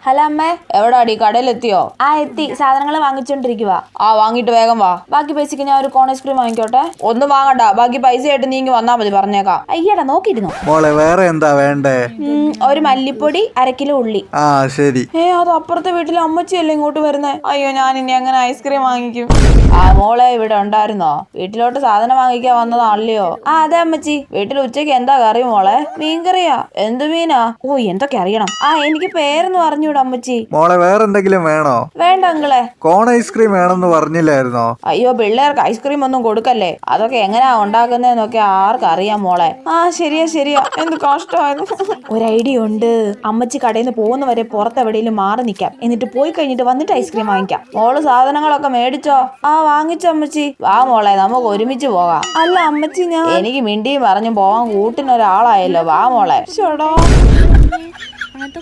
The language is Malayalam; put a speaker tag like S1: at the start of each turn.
S1: ഹലോ അമ്മേ.
S2: എവിടാടി കടയിലെത്തിയോ?
S1: എത്തി. സാധനങ്ങൾ വാങ്ങിച്ചോണ്ടിരിക്കുവാ.
S2: വാങ്ങിട്ട് വേഗം വാ.
S1: ബാക്കി പൈസക്ക് ഞാൻ ഒരു കോൺ ഐസ്ക്രീം വാങ്ങിക്കോട്ടെ?
S2: ഒന്നും വാങ്ങണ്ട, ബാക്കി പൈസ ആയിട്ട് നീ ഇങ്ങ് വന്നാ മതി, പറഞ്ഞേക്കാം.
S1: അയ്യടാ, നോക്കിയിരുന്നു.
S3: മോളെ വേറെ എന്താ വേണ്ടേ?
S1: ഒരു മല്ലിപ്പൊടി, 1/2 കിലോ ഉള്ളി.
S3: ശരി.
S2: അത് അപ്പുറത്തെ വീട്ടിലെ അമ്മച്ചിയല്ലേ ഇങ്ങോട്ട് വരുന്നേ? അയ്യോ, ഞാൻ ഇനി എങ്ങനെ ഐസ്ക്രീം വാങ്ങിക്കും? മോളെ ഇവിടെ ഉണ്ടായിരുന്നോ? വീട്ടിലോട്ട് സാധനം വാങ്ങിക്കാൻ വന്നതാണല്ലയോ?
S1: അതെ അമ്മച്ചി.
S2: വീട്ടിൽ ഉച്ചയ്ക്ക് എന്താ കറി മോളെ?
S1: മീൻകറിയാ.
S2: എന്ത് മീനാ?
S1: എന്തൊക്കെ അറിയണം. എനിക്ക് പേരൊന്നും അറിഞ്ഞൂടാ അമ്മച്ചി.
S3: മോളെ വേറെ എന്തെങ്കിലും വേണോ?
S1: വേണ്ട അങ്കിളെ.
S3: കോൺ ഐസ്ക്രീം വേണമെന്ന് പറഞ്ഞില്ലായിരുന്നോ?
S2: അയ്യോ, പിള്ളേർക്ക് ഐസ്ക്രീം ഒന്നും കൊടുക്കല്ലേ. അതൊക്കെ എങ്ങനെയാ ഉണ്ടാക്കുന്നതെന്നൊക്കെ ആർക്കറിയാം മോളെ. ശരിയാ. എന്ത് കഷ്ടമായത്.
S1: ഒരു ഐഡിയ ഉണ്ട്. അമ്മച്ചി കടയിൽ നിന്ന് പോകുന്നവരെ പുറത്ത് എവിടെയെങ്കിലും മാറി നിൽക്കാം. എന്നിട്ട് പോയി കഴിഞ്ഞിട്ട് വന്നിട്ട് ഐസ്ക്രീം വാങ്ങിക്കാം.
S2: മോള് സാധനങ്ങളൊക്കെ മേടിച്ചോ?
S1: വാങ്ങിച്ചോ അമ്മച്ചി.
S2: വാ മോളെ, നമുക്ക് ഒരുമിച്ച് പോകാം.
S1: അല്ല അമ്മച്ചി,
S2: എനിക്ക് മിണ്ടിയും പറഞ്ഞു പോവാൻ കൂട്ടിനൊരാളായല്ലോ. വാ മോളെ.
S1: ചേടാ.
S4: അങ്ങനത്തെ